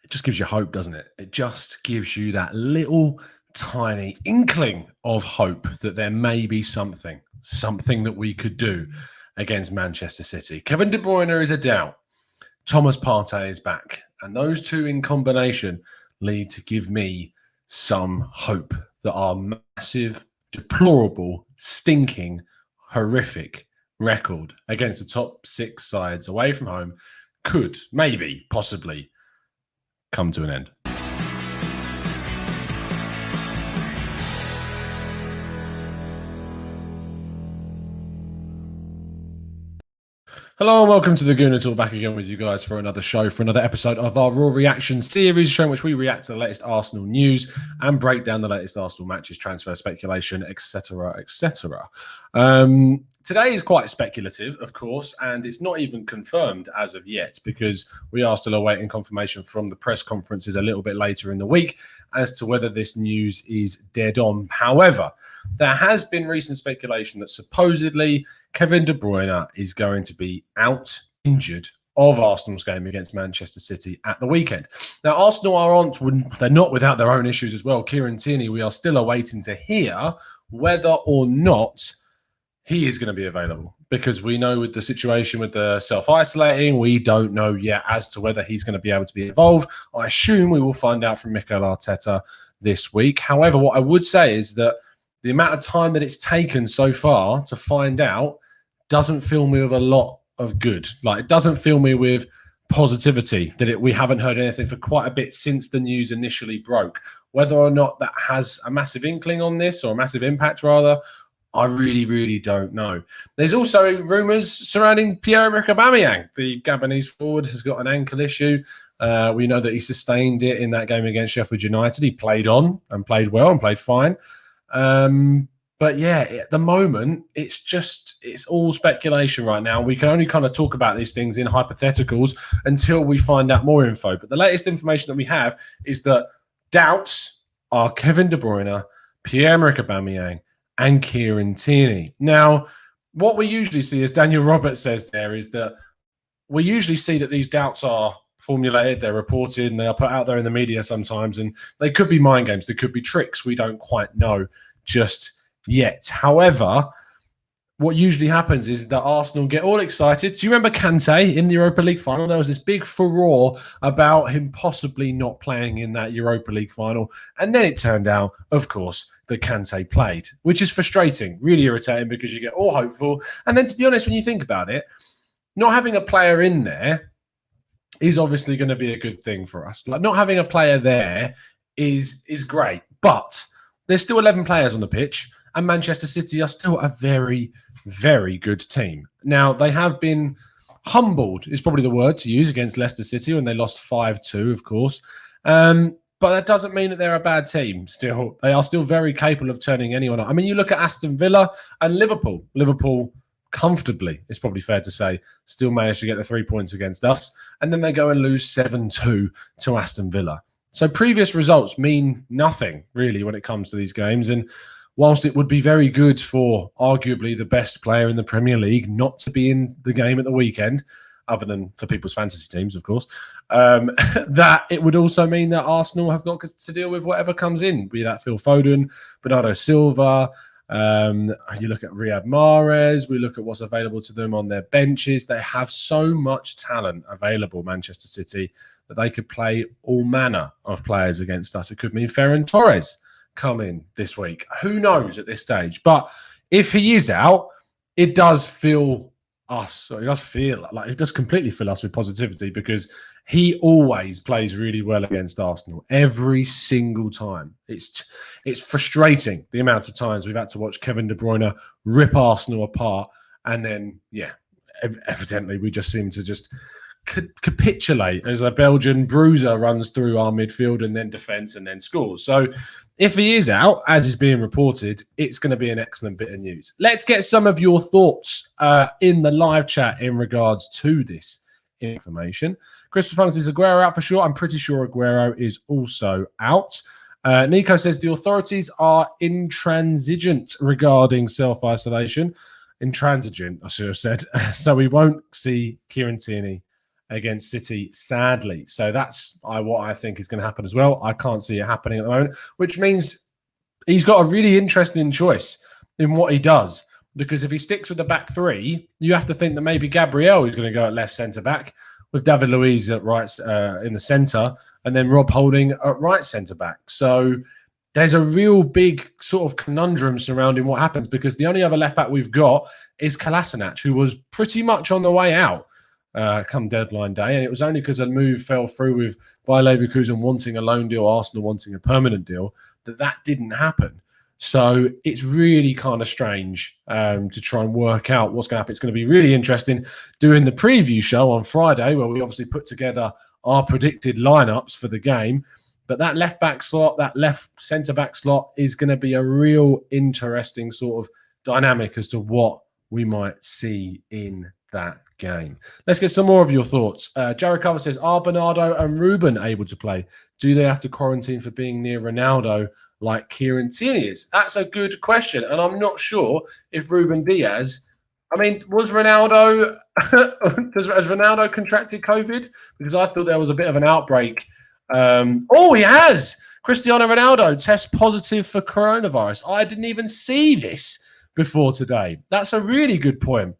it just gives you hope, doesn't it? It just gives you that little tiny inkling of hope that there may be something that we could do against Manchester City. Kevin De Bruyne is a doubt. Thomas Partey is back. And those two in combination lead to give me some hope that our massive, deplorable, stinking, horrific record against the top six sides away from home could, maybe, possibly, come to an end. Hello and welcome to the Gooner Talk, back again with you guys for another show, for another episode of our Raw Reaction series, show in which we react to the latest Arsenal news and break down the latest Arsenal matches, transfer speculation, etc., etc. Today is quite speculative, of course, and it's not even confirmed as of yet because we are still awaiting confirmation from the press conferences a little bit later in the week as to whether this news is dead on. However, there has been recent speculation that supposedly Kevin De Bruyne is going to be out injured of Arsenal's game against Manchester City at the weekend. Now, Arsenal they're not without their own issues as well. Kieran Tierney, we are still awaiting to hear whether or not he is going to be available, because we know with the situation with the self-isolating, we don't know yet as to whether he's going to be able to be involved. I assume we will find out from Mikel Arteta this week. However, what I would say is that the amount of time that it's taken so far to find out doesn't fill me with a lot of good. Like, it doesn't fill me with positivity that we haven't heard anything for quite a bit since the news initially broke. Whether or not that has a massive inkling on this, or a massive impact rather, I really, really don't know. There's also rumours surrounding Pierre-Emerick Aubameyang. The Gabonese forward has got an ankle issue. We know that he sustained it in that game against Sheffield United. He played on and played well and played fine. But yeah, at the moment, it's all speculation right now. We can only kind of talk about these things in hypotheticals until we find out more info. But the latest information that we have is that doubts are Kevin De Bruyne, Pierre-Emerick Aubameyang, and Kieran Tierney. Now, what we usually see, as Daniel Roberts says there, is that we usually see that these doubts are formulated, they're reported, and they are put out there in the media sometimes, and they could be mind games, they could be tricks. We don't quite know just yet. However, what usually happens is that Arsenal get all excited. Do you remember Kante in the Europa League final? There was this big furore about him possibly not playing in that Europa League final. And then it turned out, of course, that Kante played, which is frustrating, really irritating, because you get all hopeful. And then, to be honest, when you think about it, not having a player in there is obviously going to be a good thing for us. Like, not having a player there is great, but there's still 11 players on the pitch, and Manchester City are still a very, very good team. Now, they have been humbled, is probably the word to use, against Leicester City when they lost 5-2, of course. But that doesn't mean that they're a bad team still. They are still very capable of turning anyone up. I mean, you look at Aston Villa and Liverpool. Liverpool comfortably, it's probably fair to say, still managed to get the 3 points against us. And then they go and lose 7-2 to Aston Villa. So previous results mean nothing, really, when it comes to these games. And whilst it would be very good for arguably the best player in the Premier League not to be in the game at the weekend, other than for people's fantasy teams, of course, that it would also mean that Arsenal have got to deal with whatever comes in, be that Phil Foden, Bernardo Silva. You look at Riyad Mahrez, we look at what's available to them on their benches. They have so much talent available, Manchester City, that they could play all manner of players against us. It could mean Ferran Torres come in this week. Who knows at this stage? But if he is out, it does feel us. It does feel like, it does completely fill us with positivity, because he always plays really well against Arsenal every single time. It's frustrating the amount of times we've had to watch Kevin De Bruyne rip Arsenal apart, and then evidently we just seem to just capitulate as a Belgian bruiser runs through our midfield and then defence and then scores. So if he is out, as is being reported, it's going to be an excellent bit of news. Let's get some of your thoughts in the live chat in regards to this information. Christopher Funks, is Aguero out for sure? I'm pretty sure Aguero is also out. Nico says the authorities are intransigent regarding self-isolation. Intransigent, I should have said. So we won't see Kieran Tierney against City, sadly. So that's what I think is going to happen as well. I can't see it happening at the moment, which means he's got a really interesting choice in what he does. Because if he sticks with the back three, you have to think that maybe Gabriel is going to go at left centre-back, with David Luiz at right in the centre, and then Rob Holding at right centre-back. So there's a real big sort of conundrum surrounding what happens, because the only other left-back we've got is Kolasinac, who was pretty much on the way out come deadline day, and it was only because a move fell through with Bayer Leverkusen wanting a loan deal, Arsenal wanting a permanent deal, that didn't happen. So it's really kind of strange to try and work out what's going to happen. It's going to be really interesting doing the preview show on Friday, where we obviously put together our predicted lineups for the game. But that left back slot, that left centre back slot is going to be a real interesting sort of dynamic as to what we might see in that game. Let's get some more of your thoughts. Jared Cover says, are Bernardo and Ruben able to play? Do they have to quarantine for being near Ronaldo like Kieran Tierney is? That's a good question. And I'm not sure if Ruben Diaz, I mean, was Ronaldo, has Ronaldo contracted COVID? Because I thought there was a bit of an outbreak. He has. Cristiano Ronaldo tests positive for coronavirus. I didn't even see this before today. That's a really good point.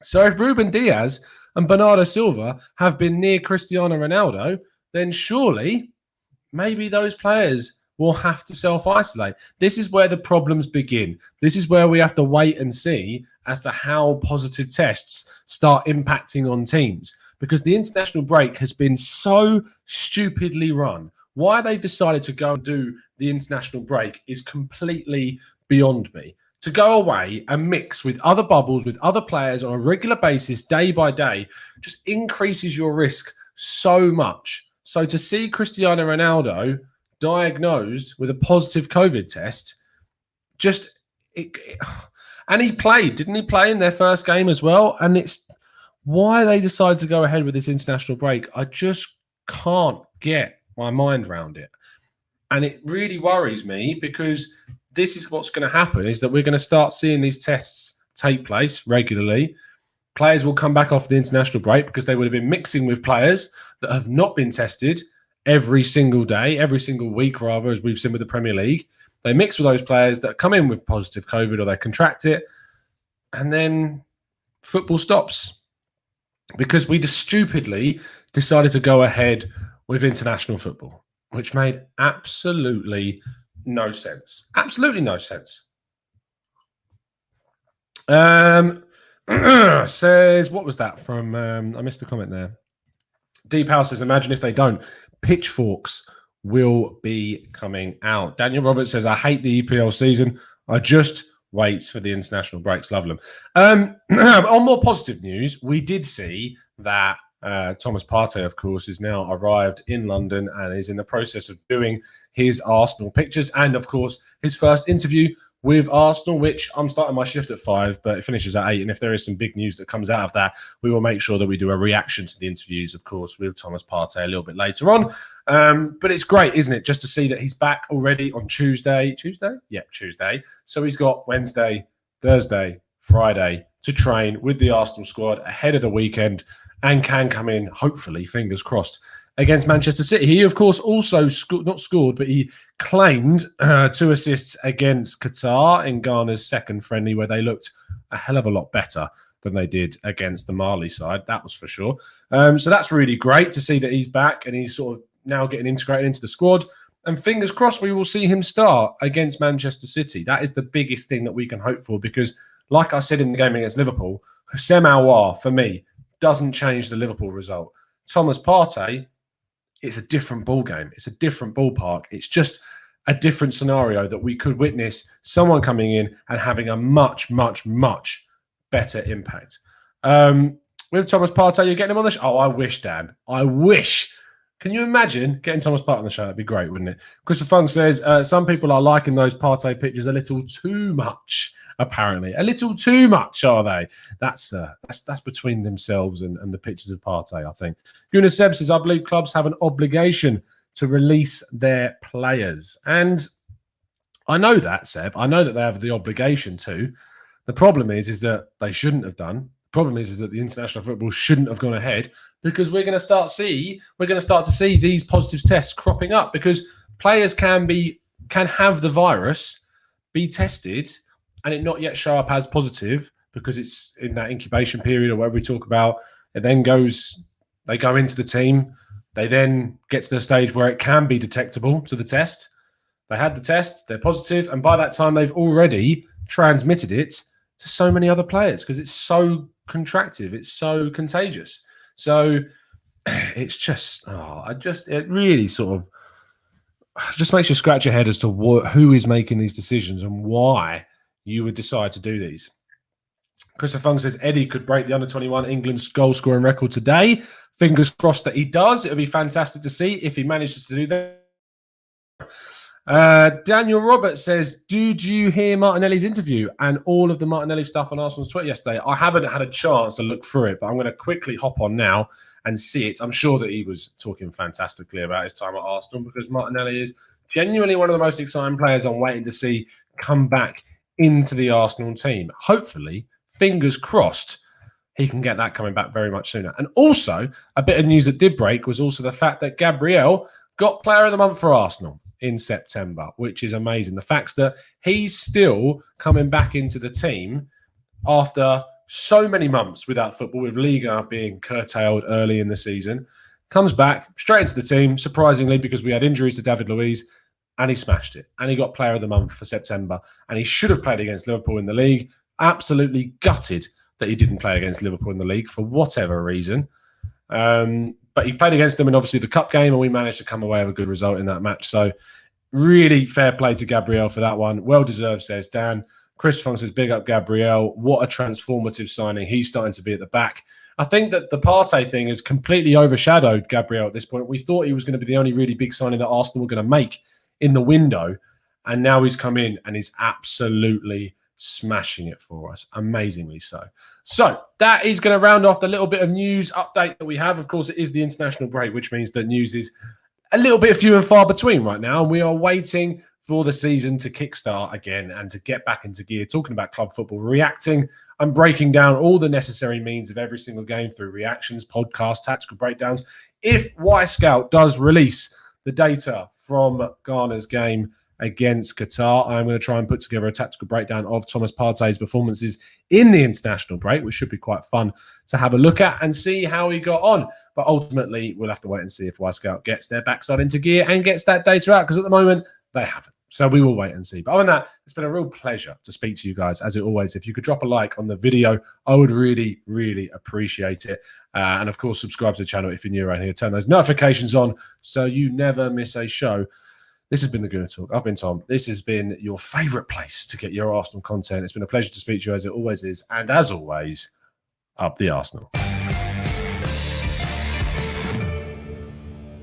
So if Ruben Diaz and Bernardo Silva have been near Cristiano Ronaldo, then surely maybe those players will have to self-isolate. This is where the problems begin. This is where we have to wait and see as to how positive tests start impacting on teams, because the international break has been so stupidly run. Why they've decided to go and do the international break is completely beyond me. To go away and mix with other bubbles, with other players on a regular basis, day by day, just increases your risk so much. So to see Cristiano Ronaldo diagnosed with a positive COVID test, and he played, didn't he play in their first game as well? And it's why they decided to go ahead with this international break. I just can't get my mind around it. And it really worries me, because this is what's going to happen, is that we're going to start seeing these tests take place regularly. Players will come back off the international break because they would have been mixing with players that have not been tested every single day, every single week, rather, as we've seen with the Premier League. They mix with those players that come in with positive COVID, or they contract it, and then football stops because we just stupidly decided to go ahead with international football, which made absolutely no sense. Absolutely no sense. Says, what was that from? I missed a comment there. Deep House says, imagine if they don't. Pitchforks will be coming out. Daniel Roberts says, I hate the EPL season. I just wait for the international breaks. Love them. On more positive news, we did see that Thomas Partey, of course, is now arrived in London and is in the process of doing his Arsenal pictures, and, of course, his first interview with Arsenal, which I'm starting my shift at 5, but it finishes at 8. And if there is some big news that comes out of that, we will make sure that we do a reaction to the interviews, of course, with Thomas Partey a little bit later on. But it's great, isn't it, just to see that he's back already on Tuesday. Tuesday? Yeah, Tuesday. So he's got Wednesday, Thursday, Friday to train with the Arsenal squad ahead of the weekend, and can come in, hopefully, fingers crossed, against Manchester City. He, of course, also not scored, but he claimed 2 assists against Qatar in Ghana's second friendly, where they looked a hell of a lot better than they did against the Mali side. That was for sure. So that's really great to see that he's back and he's sort of now getting integrated into the squad. And fingers crossed we will see him start against Manchester City. That is the biggest thing that we can hope for, because, like I said in the game against Liverpool, Houssem Aouar, for me, doesn't change the Liverpool result. Thomas Partey, it's a different ball game. It's a different ballpark. It's just a different scenario that we could witness someone coming in and having a much, much, much better impact. With Thomas Partey, you're getting him on the show. Oh, I wish, Dan. I wish. Can you imagine getting Thomas Partey on the show? That'd be great, wouldn't it? Christopher Funk says, some people are liking those Partey pictures a little too much. Apparently, a little too much, are they? That's between themselves and the pictures of Partey, I think. Gunnar Seb says, I believe clubs have an obligation to release their players. And I know that, Seb. I know that they have the obligation to. The problem is that they shouldn't have done. problem is that the international football shouldn't have gone ahead, because we're going to start to see these positive tests cropping up, because players can have the virus, be tested, and it not yet show up as positive because it's in that incubation period or whatever we talk about. It then they go into the team. They then get to the stage where it can be detectable to the test. They had the test, they're positive, and by that time they've already transmitted it to so many other players because it's so contractive, it's so contagious. So it's just, it really sort of just makes you scratch your head as to who is making these decisions and why you would decide to do these. Christopher Fung says Eddie could break the under-21 England's goal-scoring record today. Fingers crossed that he does. It would be fantastic to see if he manages to do that. Daniel Roberts says, did you hear Martinelli's interview and all of the Martinelli stuff on Arsenal's Twitter yesterday? I haven't had a chance to look through it, but I'm going to quickly hop on now and see it. I'm sure that he was talking fantastically about his time at Arsenal, because Martinelli is genuinely one of the most exciting players I'm waiting to see come back into the Arsenal team. Hopefully, fingers crossed, he can get that coming back very much sooner. And also, a bit of news that did break was also the fact that Gabriel got Player of the Month for Arsenal in September, which is amazing. The fact that he's still coming back into the team after so many months without football, with Liga being curtailed early in the season, comes back straight into the team, surprisingly, because we had injuries to David Luiz, and he smashed it. And he got Player of the Month for September. And he should have played against Liverpool in the league. Absolutely gutted that he didn't play against Liverpool in the league for whatever reason. But he played against them in obviously the cup game, and we managed to come away with a good result in that match. So really fair play to Gabriel for that one. Well deserved, says Dan. Chris Funk says, big up Gabriel. What a transformative signing. He's starting to be at the back. I think that the Partey thing has completely overshadowed Gabriel at this point. We thought he was going to be the only really big signing that Arsenal were going to make in the window. And now he's come in and he's absolutely smashing it for us. Amazingly so. So that is going to round off the little bit of news update that we have. Of course, it is the international break, which means that news is a little bit few and far between right now. And we are waiting for the season to kickstart again and to get back into gear, talking about club football, reacting and breaking down all the necessary means of every single game through reactions, podcasts, tactical breakdowns. If Y-Scout does release the data from Ghana's game against Qatar, I'm going to try and put together a tactical breakdown of Thomas Partey's performances in the international break, which should be quite fun to have a look at and see how he got on. But ultimately, we'll have to wait and see if Y-Scout gets their backside into gear and gets that data out, because at the moment, they haven't. So we will wait and see. But other than that, it's been a real pleasure to speak to you guys, as it always. If you could drop a like on the video, I would really, really appreciate it. And of course, subscribe to the channel if you're new around here. Turn those notifications on so you never miss a show. This has been the Gooner Talk. I've been Tom. This has been your favourite place to get your Arsenal content. It's been a pleasure to speak to you, as it always is. And as always, up the Arsenal.